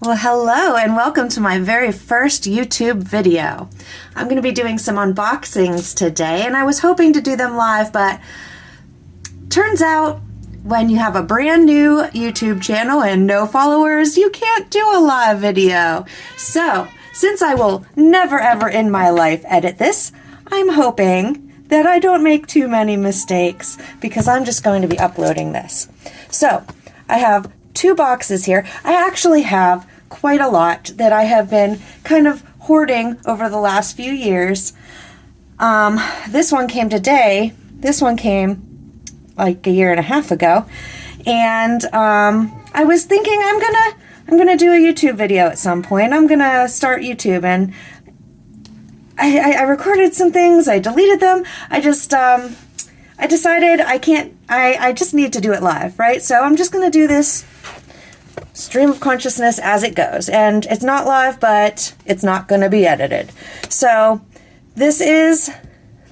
Well, hello and welcome to my very first YouTube video. I'm going to be doing some unboxings today, and I was hoping to do them live, but turns out when you have a brand new YouTube channel and no followers, you can't do a live video. So, since I will never ever in my life edit this, I'm hoping that I don't make too many mistakes because I'm just going to be uploading this. So, I have two boxes here. I actually have quite a lot that I have been kind of hoarding over the last few years. This one came today. This one came like a year and a half ago, and I was thinking I'm gonna do a YouTube video at some point. I'm gonna start YouTube, and I recorded some things. I deleted them. I decided I can't. I just need to do it live, right? So I'm just gonna do this stream of consciousness as it goes, and it's not live, but it's not going to be edited. So this is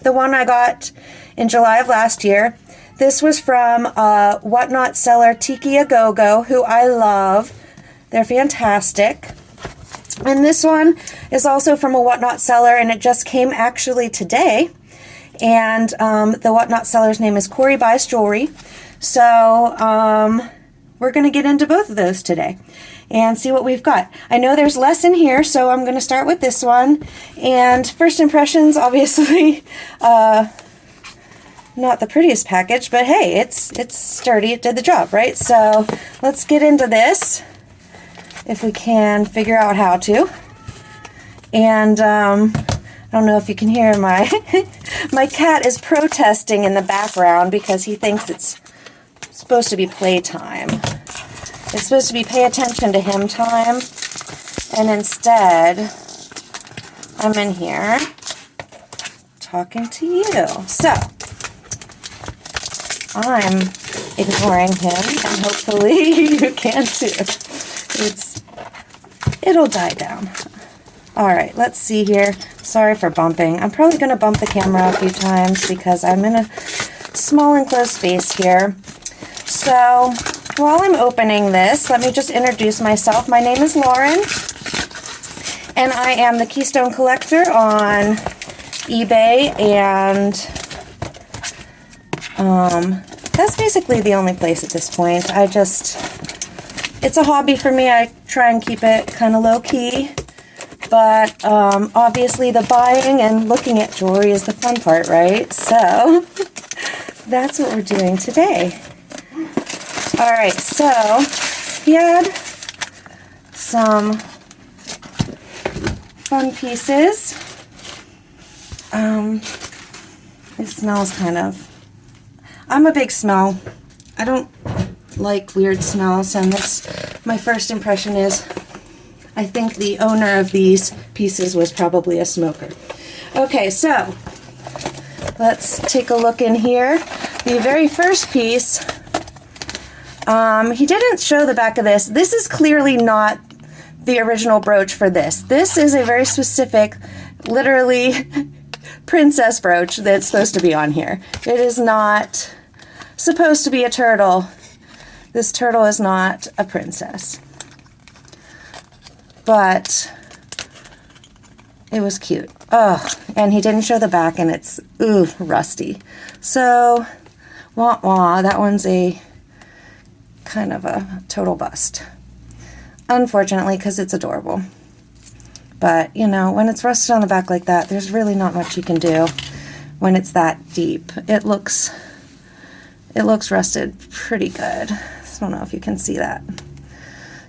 the one I got in July of last year. This was from Whatnot seller Tiki A Go Go, who I love. They're fantastic. And this one is also from a Whatnot seller, and it just came actually today. And the Whatnot seller's name is Corey Buys Jewelry. So we're going to get into both of those today and see what we've got. I know there's less in here, so I'm going to start with this one. And first impressions, obviously, not the prettiest package, but hey, it's sturdy. It did the job, right? So let's get into this if we can figure out how to. And I don't know if you can hear my my cat is protesting in the background because he thinks it's supposed to be playtime. It's supposed to be pay attention to him time, and instead I'm in here talking to you. So I'm ignoring him, and hopefully you can too. It'll die down. Alright, let's see here. Sorry for bumping. I'm probably going to bump the camera a few times because I'm in a small enclosed space here. So, while I'm opening this, let me just introduce myself. My name is Lauren, and I am the Keystone Collector on eBay, and that's basically the only place at this point. It's a hobby for me. I try and keep it kind of low-key, but obviously the buying and looking at jewelry is the fun part, right? So, that's what we're doing today. Alright, so he had some fun pieces. It smells kind of... I'm a big smell. I don't like weird smells, and my first impression is I think the owner of these pieces was probably a smoker. Okay, so let's take a look in here. The very first piece... he didn't show the back of this. This is clearly not the original brooch for this. This is a very specific, literally, princess brooch that's supposed to be on here. It is not supposed to be a turtle. This turtle is not a princess. But it was cute. Oh, and he didn't show the back, and it's, ooh, rusty. So, wah wah, that one's a kind of a total bust, unfortunately, because it's adorable. But you know, when it's rusted on the back like that, there's really not much you can do when it's that deep. It looks rusted pretty good. I don't know if you can see that.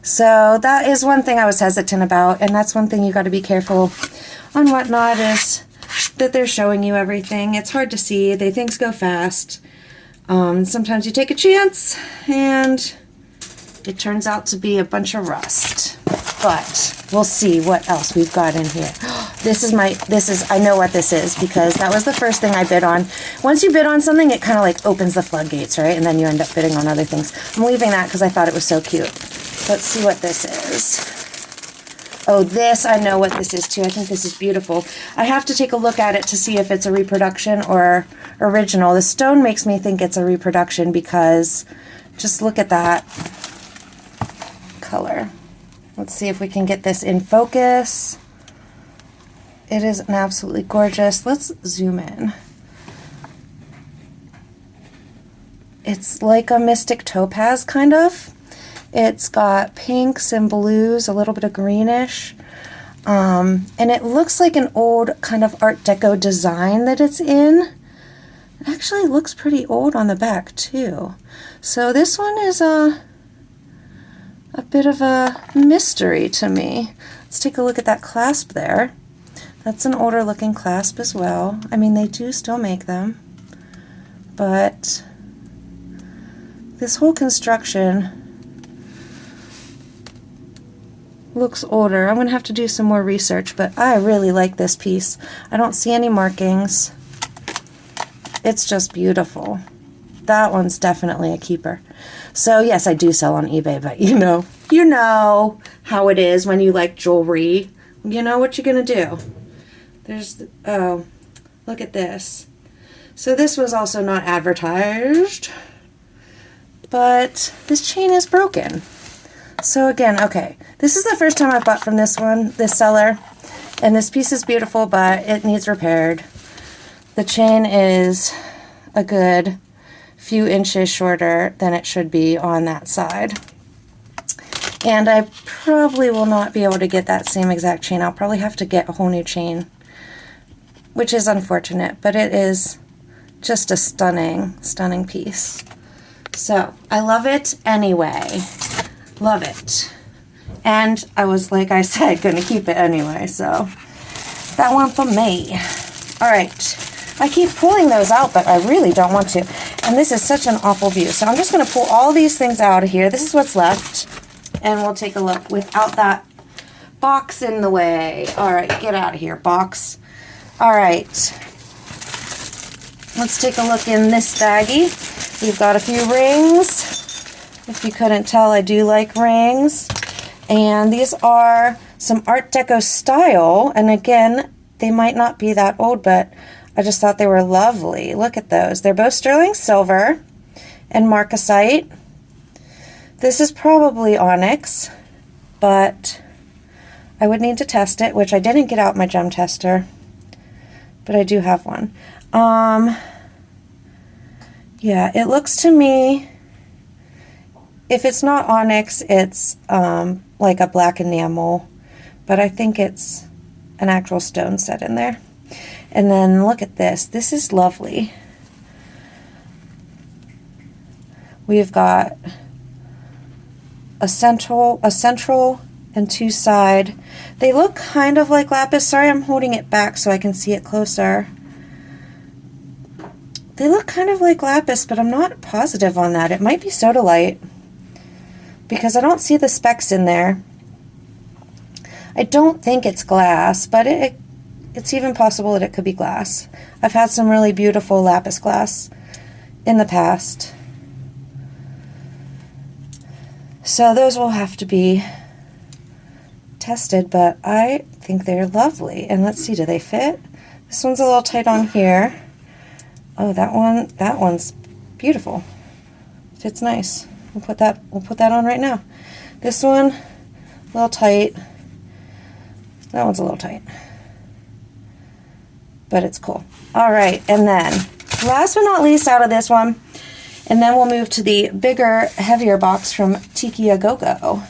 So that is one thing I was hesitant about, and that's one thing you got to be careful on Whatnot, is that they're showing you everything. It's hard to see. Things go fast. Sometimes you take a chance and it turns out to be a bunch of rust. But we'll see what else we've got in here. I know what this is because that was the first thing I bid on. Once you bid on something, it kind of like opens the floodgates, right? And then you end up bidding on other things. I'm leaving that because I thought it was so cute. Let's see what this is. Oh, this, I know what this is too. I think this is beautiful. I have to take a look at it to see if it's a reproduction or original. The stone makes me think it's a reproduction because just look at that color. Let's see if we can get this in focus. It is an absolutely gorgeous. Let's zoom in. It's like a mystic topaz, kind of. It's got pinks and blues, a little bit of greenish. And it looks like an old kind of Art Deco design that it's in. It actually looks pretty old on the back, too. So this one is a bit of a mystery to me. Let's take a look at that clasp there. That's an older looking clasp as well. I mean, they do still make them. But this whole construction looks older. I'm going to have to do some more research, but I really like this piece. I don't see any markings. It's just beautiful. That one's definitely a keeper. So yes, I do sell on eBay, but you know how it is when you like jewelry. You know what you're going to do. Oh, look at this. So this was also not advertised, but this chain is broken. So again, okay, this is the first time I've bought from this seller, and this piece is beautiful, but it needs repaired. The chain is a good few inches shorter than it should be on that side. And I probably will not be able to get that same exact chain. I'll probably have to get a whole new chain, which is unfortunate, but it is just a stunning, stunning piece. So I love it anyway. Love it. And I was, like I said, going to keep it anyway, so that one for me. All right. I keep pulling those out, but I really don't want to. And this is such an awful view. So I'm just going to pull all these things out of here. This is what's left. And we'll take a look without that box in the way. All right, get out of here, box. All right. Let's take a look in this baggie. We've got a few rings. If you couldn't tell, I do like rings. And these are some Art Deco style. And again, they might not be that old, but I just thought they were lovely. Look at those. They're both sterling silver and marcasite. This is probably onyx, but I would need to test it, which I didn't get out my gem tester, but I do have one. Yeah, it looks to me, if it's not onyx, it's like a black enamel, but I think it's an actual stone set in there. And then look at this. This is lovely. We've got a central and two side. They look kind of like lapis. Sorry, I'm holding it back so I can see it closer. They look kind of like lapis, but I'm not positive on that. It might be sodalite because I don't see the specks in there. I don't think it's glass, but it's even possible that it could be glass. I've had some really beautiful lapis glass in the past. So those will have to be tested, but I think they're lovely. And let's see, do they fit? This one's a little tight on here. Oh, that one's beautiful. Fits nice. We'll put that on right now. This one, a little tight. That one's a little tight. But it's cool. All right, and then last but not least out of this one, and then we'll move to the bigger, heavier box from Tiki A Go-Go.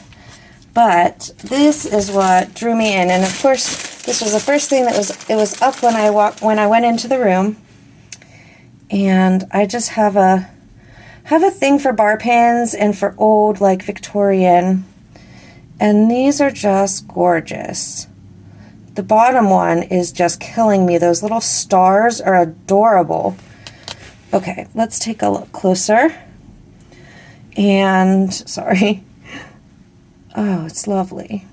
But this is what drew me in, and of course, this was the first thing it was up when I went into the room. And I just have a thing for bar pins and for old, like Victorian, and these are just gorgeous. The bottom one is just killing me. Those little stars are adorable. Okay, let's take a look closer. And, sorry. Oh, it's lovely.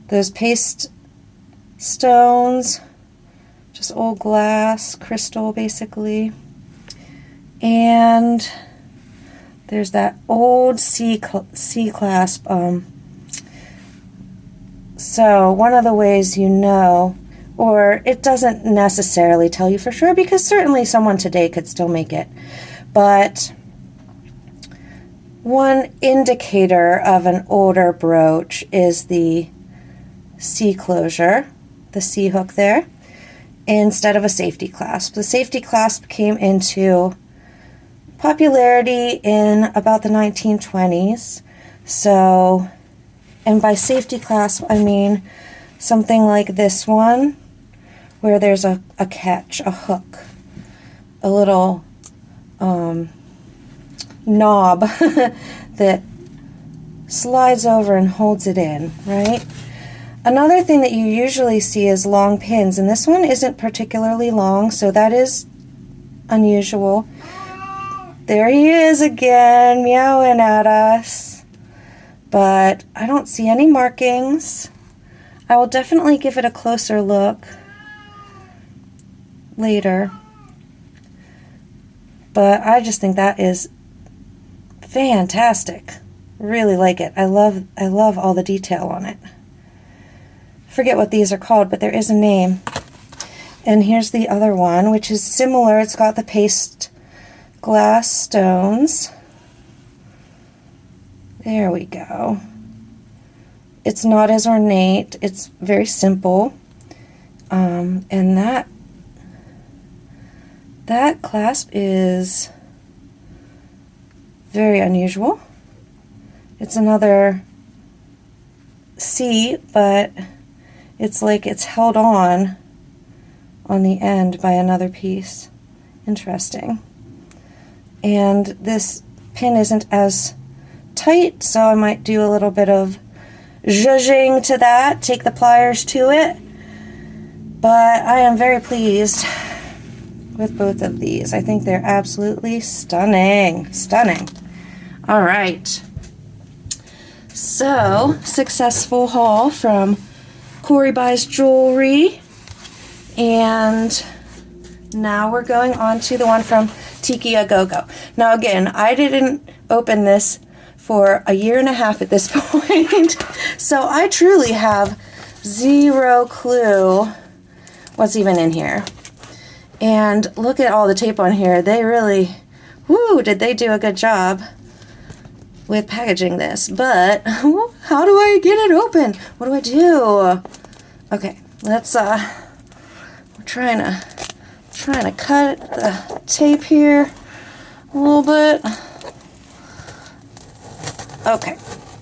Those paste stones, just old glass, crystal basically. And there's that old C clasp. So one of the ways you know, or it doesn't necessarily tell you for sure, because certainly someone today could still make it, but one indicator of an older brooch is the C closure, the C hook there, instead of a safety clasp. The safety clasp came into popularity in about the 1920s. So, and by safety clasp, I mean something like this one, where there's a catch, a hook, a little knob that slides over and holds it in, right? Another thing that you usually see is long pins, and this one isn't particularly long, so that is unusual. There he is again, meowing at us. But I don't see any markings. I will definitely give it a closer look later. But I just think that is fantastic. Really like it. I love all the detail on it. Forget what these are called, but there is a name. And here's the other one, which is similar. It's got the paste glass stones. There we go. It's not as ornate. It's very simple. And that clasp is very unusual. It's another C, but it's like it's held on the end by another piece. Interesting. And this pin isn't as tight, so I might do a little bit of zhuzhing to that, take the pliers to it. But I am very pleased with both of these. I think they're absolutely stunning. Stunning. All right. So, successful haul from Corey Buys Jewelry. And now we're going on to the one from Tiki A Go-Go. Now again, I didn't open this for a year and a half at this point, so I truly have zero clue what's even in here. And look at all the tape on here. They really, whoo, did they do a good job with packaging this. But how do I get it open? What do I do? Okay, let's we're trying to cut the tape here a little bit. Okay,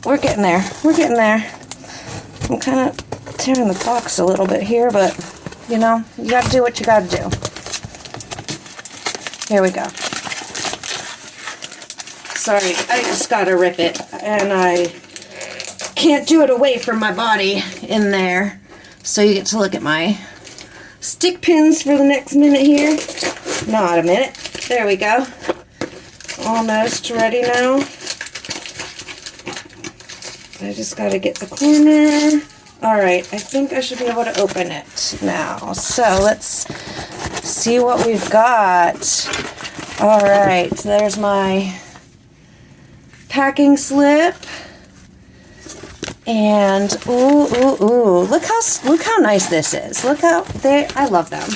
we're getting there. We're getting there. I'm kind of tearing the box a little bit here, but you know, you got to do what you got to do. Here we go. Sorry, I just got to rip it, and I can't do it away from my body in there. So you get to look at my stick pins for the next minute here. Not a minute. There we go. Almost ready now. I just got to get the corner. Alright, I think I should be able to open it now. So let's see what we've got. Alright, there's my packing slip. And ooh, look how nice this is. Look how I love them.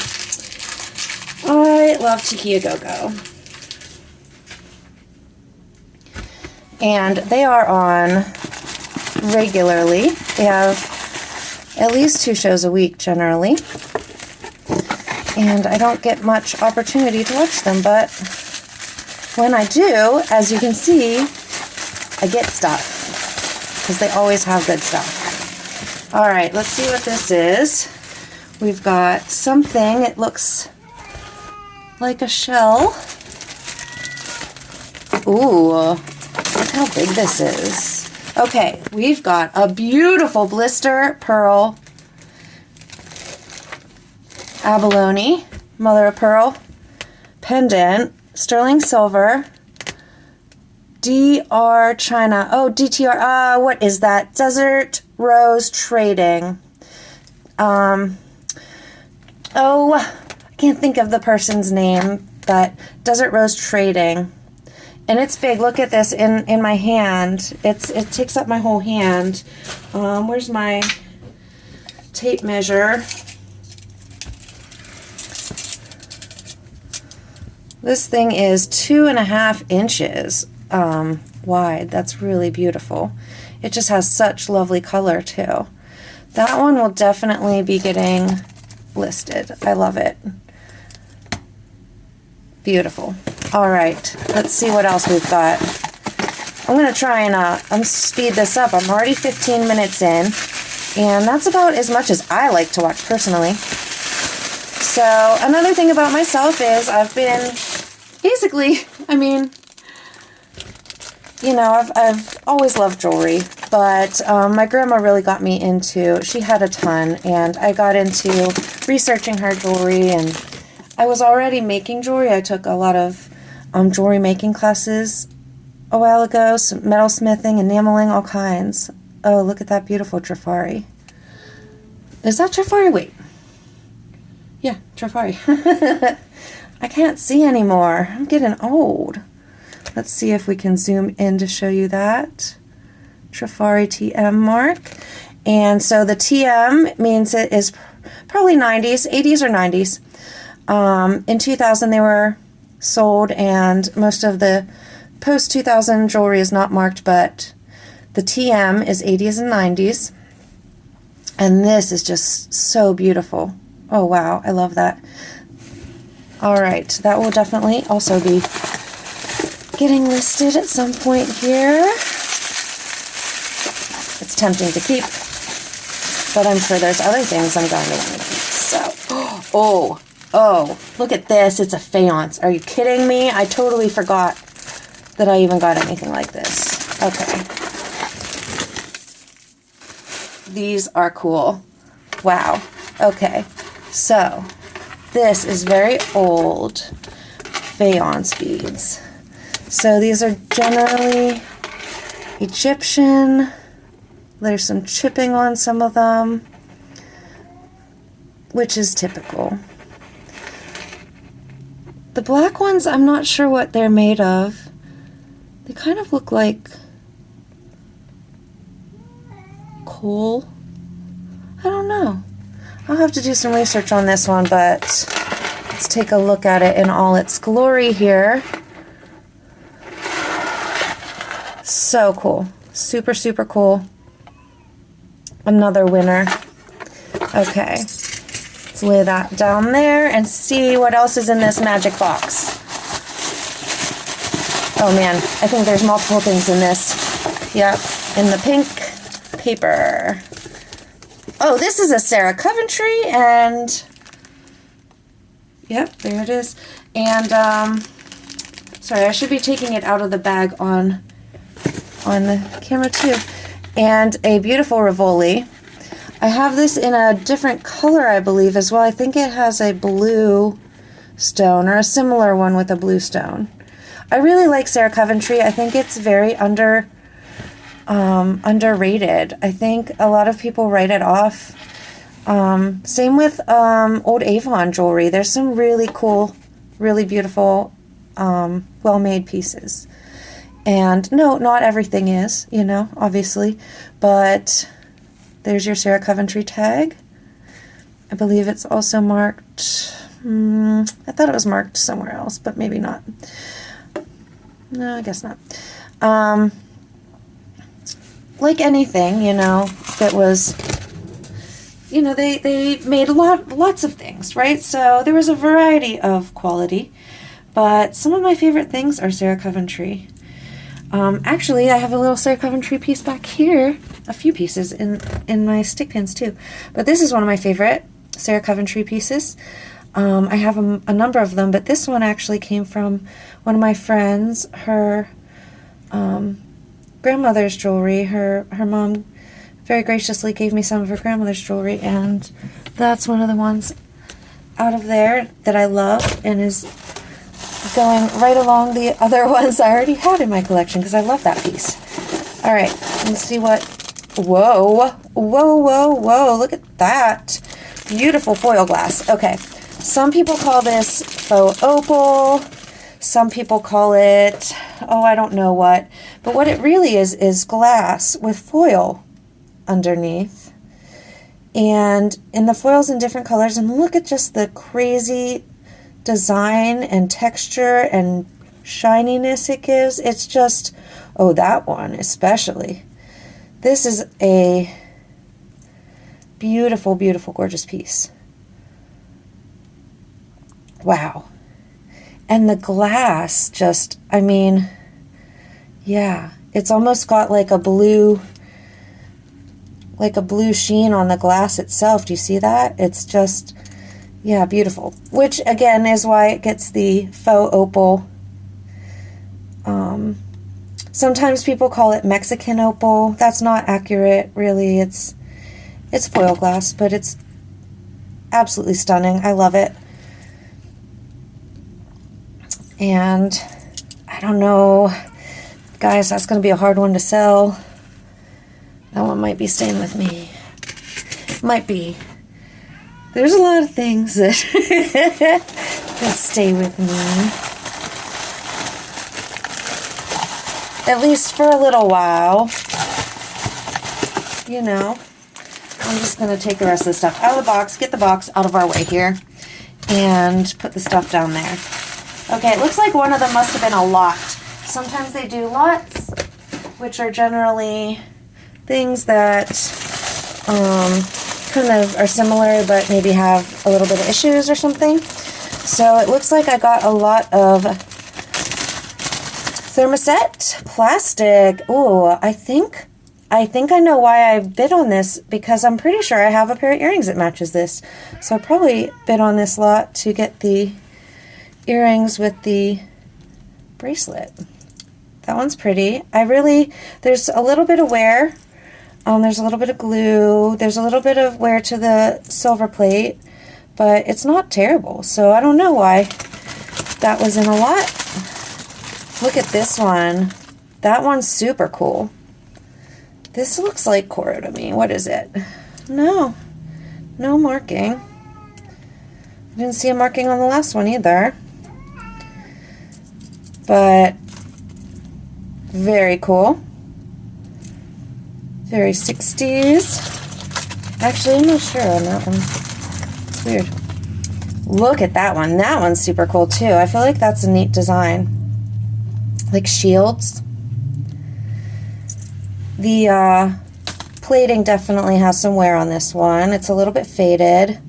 I love Tiki A Go-Go. And they are on regularly. They have at least 2 shows a week generally. And I don't get much opportunity to watch them, but when I do, as you can see, I get stuff. Because they always have good stuff. Alright, let's see what this is. We've got something, it looks like a shell. Ooh, look how big this is. Okay, we've got a beautiful blister pearl abalone, mother of pearl, pendant, sterling silver, DR China. Oh, DTR. What is that? Desert Rose Trading. Oh, I can't think of the person's name, but Desert Rose Trading. And it's big. Look at this in my hand. It takes up my whole hand. Where's my tape measure? This thing is 2.5 inches. wide. That's really beautiful. It just has such lovely color too. That one will definitely be getting listed. I love it. Beautiful. All right, let's see what else we've got. I'm going to try and speed this up. I'm already 15 minutes in, and that's about as much as I like to watch personally. So another thing about myself is I've been basically, I mean, you know, I've always loved jewelry, but my grandma really got me into, she had a ton, and I got into researching her jewelry, and I was already making jewelry. I took a lot of jewelry making classes a while ago, some metalsmithing, enameling, all kinds. Oh, look at that beautiful Trifari. Is that Trifari? Wait. Yeah, Trifari. I can't see anymore. I'm getting old. Let's see if we can zoom in to show you that. Trifari TM mark. And so the TM means it is probably 90s, 80s or 90s. In 2000 they were sold, and most of the post-2000 jewelry is not marked, but the TM is 80s and 90s. And this is just so beautiful. Oh wow, I love that. All right, that will definitely also be getting listed at some point here. It's tempting to keep, but I'm sure there's other things I'm going to want to keep. So, oh, look at this. It's a faience. Are you kidding me? I totally forgot that I even got anything like this. Okay. These are cool. Wow. Okay. So, this is very old faience beads. So these are generally Egyptian. There's some chipping on some of them, which is typical. The black ones, I'm not sure what they're made of. They kind of look like coal. I don't know. I'll have to do some research on this one, but let's take a look at it in all its glory here. So cool. Super, super cool. Another winner. Okay. Let's lay that down there and see what else is in this magic box. Oh man, I think there's multiple things in this. Yep, in the pink paper. Oh, this is a Sarah Coventry, and yep, there it is. And sorry, I should be taking it out of the bag on the camera too. And a beautiful Rivoli. I have this in a different color, I believe, as well. I think it has a blue stone, or a similar one with a blue stone. I really like Sarah Coventry. I think it's very underrated. I think a lot of people write it off. Same with old Avon jewelry. There's some really cool, really beautiful, well-made pieces. And no, not everything is, you know, obviously, but there's your Sarah Coventry tag. I believe it's also marked, I thought it was marked somewhere else, but maybe not. No, I guess not. Like anything, you know, that was, you know, they made lots of things, right? So there was a variety of quality, but some of my favorite things are Sarah Coventry. Actually, I have a little Sarah Coventry piece back here, a few pieces in my stick pins too, but this is one of my favorite Sarah Coventry pieces. I have a number of them, but this one actually came from one of my friends. Her grandmother's jewelry. Her mom very graciously gave me some of her grandmother's jewelry, and that's one of the ones out of there that I love and is going right along the other ones I already had in my collection because I love that piece. All right, let's see what... Whoa, whoa, whoa, whoa, look at that. Beautiful foil glass. Okay, some people call this faux opal. Some people call it, oh, I don't know what. But what it really is glass with foil underneath. And in the foil's in different colors. And look at just the crazy design and texture and shininess it gives. It's just Oh, that one especially. This is a beautiful, beautiful, gorgeous piece. Wow. And the glass just, I mean, yeah, it's almost got like a blue sheen on the glass itself. Do you see that? It's just, yeah, beautiful. Which again is why it gets the faux opal. Sometimes people call it Mexican opal. That's not accurate, really. It's foil glass, but it's absolutely stunning. I love it. And I don't know, guys, that's going to be a hard one to sell. That one might be staying with me. Might be. There's a lot of things that, that stay with me. At least for a little while. You know. I'm just going to take the rest of the stuff out of the box, get the box out of our way here, and put the stuff down there. Okay, it looks like one of them must have been a lot. Sometimes they do lots, which are generally things that kind of are similar but maybe have a little bit of issues or something. So it looks like I got a lot of thermoset plastic. Ooh, I think I know why I bid on this, because I'm pretty sure I have a pair of earrings that matches this. So I probably bid on this lot to get the earrings with the bracelet. That one's pretty. There's a little bit of wear. There's a little bit of glue. There's a little bit of wear to the silver plate, but it's not terrible. So I don't know why that was in a lot. Look at this one. That one's super cool. This looks like coral to me. What is it? No marking. I didn't see a marking on the last one either. But very cool. Very 60s. Actually, I'm not sure on that one. It's weird. Look at that one. That one's super cool too. I feel like that's a neat design. Like shields. The plating definitely has some wear on this one. It's a little bit faded.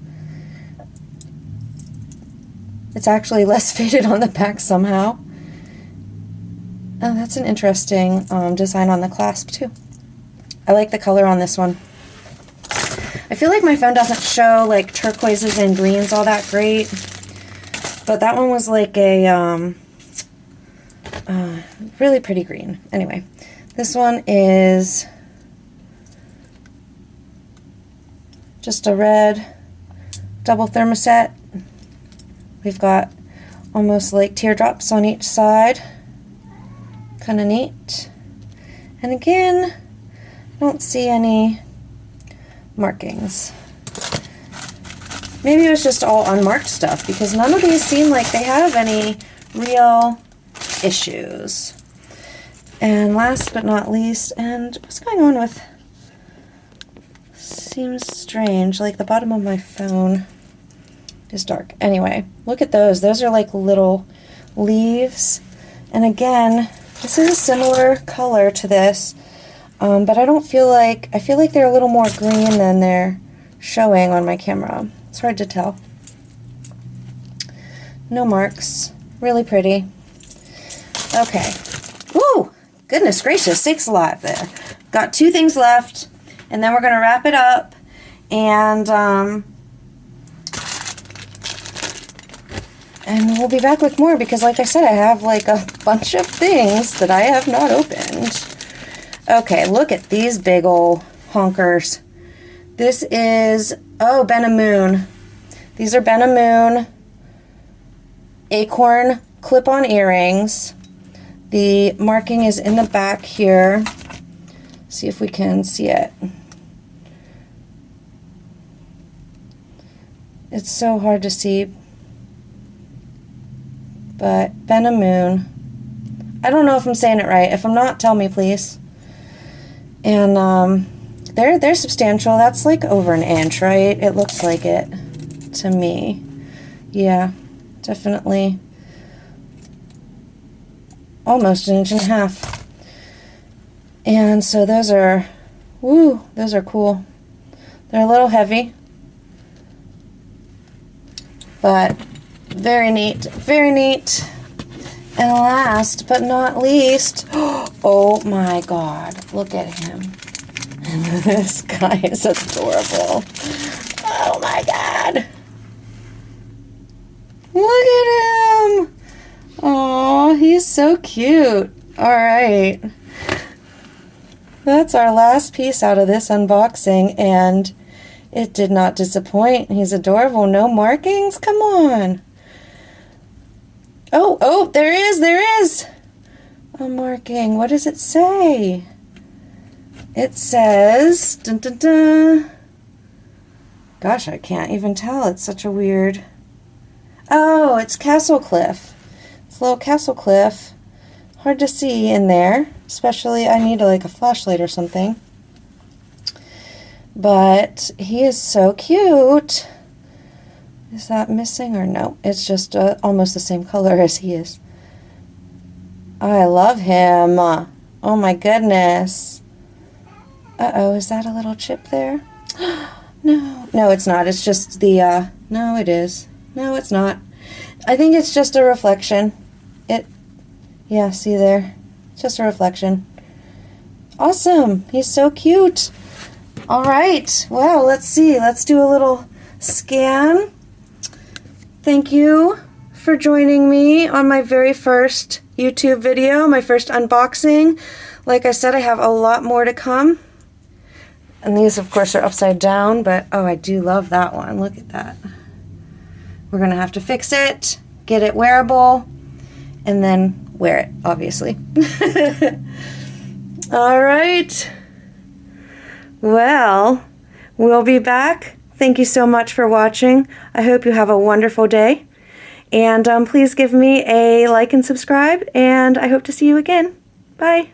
It's actually less faded on the back somehow. Oh, that's an interesting design on the clasp too. I like the color on this one. I feel like my phone doesn't show like turquoises and greens all that great, but that one was like a really pretty green. Anyway, this one is just a red double thermoset. We've got almost like teardrops on each side. Kind of neat. And again, I don't see any markings. Maybe it was just all unmarked stuff, because none of these seem like they have any real issues. And last but not least, and what's going on with, seems strange, like the bottom of my phone is dark. Anyway, look at those. Those are like little leaves. And again, this is a similar color to this, but I feel like they're a little more green than they're showing on my camera. It's hard to tell. No marks. Really pretty. Okay. Woo! Goodness gracious, sakes alive there. Got two things left, and then we're going to wrap it up, and we'll be back with more, because like I said, I have like a bunch of things that I have not opened. Okay, look at these big ol' honkers. This is, oh, Moon. These are Moon acorn clip-on earrings. The marking is in the back here. See if we can see it. It's so hard to see. But Moon. I don't know if I'm saying it right. If I'm not, tell me please. And they're substantial. That's like over an inch, right? It looks like it to me. Yeah, definitely almost an inch and a half. And so those are, woo, those are cool. They're a little heavy, but very neat, very neat. And last but not least, oh my God, look at him. This guy is adorable. Oh my God. Look at him. Oh, he's so cute. All right. That's our last piece out of this unboxing, and it did not disappoint. He's adorable. No markings? Come on. Oh, there is a marking. What does it say? It says, dun, dun, dun. Gosh, I can't even tell. It's such a weird. Oh, it's Castle Cliff. It's a little Castle Cliff. Hard to see in there, especially I need like a flashlight or something. But he is so cute. Is that missing or no? It's just almost the same color as he is. I love him. Oh my goodness. Uh-oh, is that a little chip there? No, it's not. It's just the, no, it is. No, it's not. I think it's just a reflection. Yeah, see there? It's just a reflection. Awesome. He's so cute. All right. Well, let's see. Let's do a little scan. Thank you for joining me on my very first YouTube video, my first unboxing. Like I said, I have a lot more to come. And these, of course, are upside down, but oh, I do love that one. Look at that. We're going to have to fix it, get it wearable, and then wear it, obviously. All right. Well, we'll be back. Thank you so much for watching. I hope you have a wonderful day. And please give me a like and subscribe, and I hope to see you again. Bye.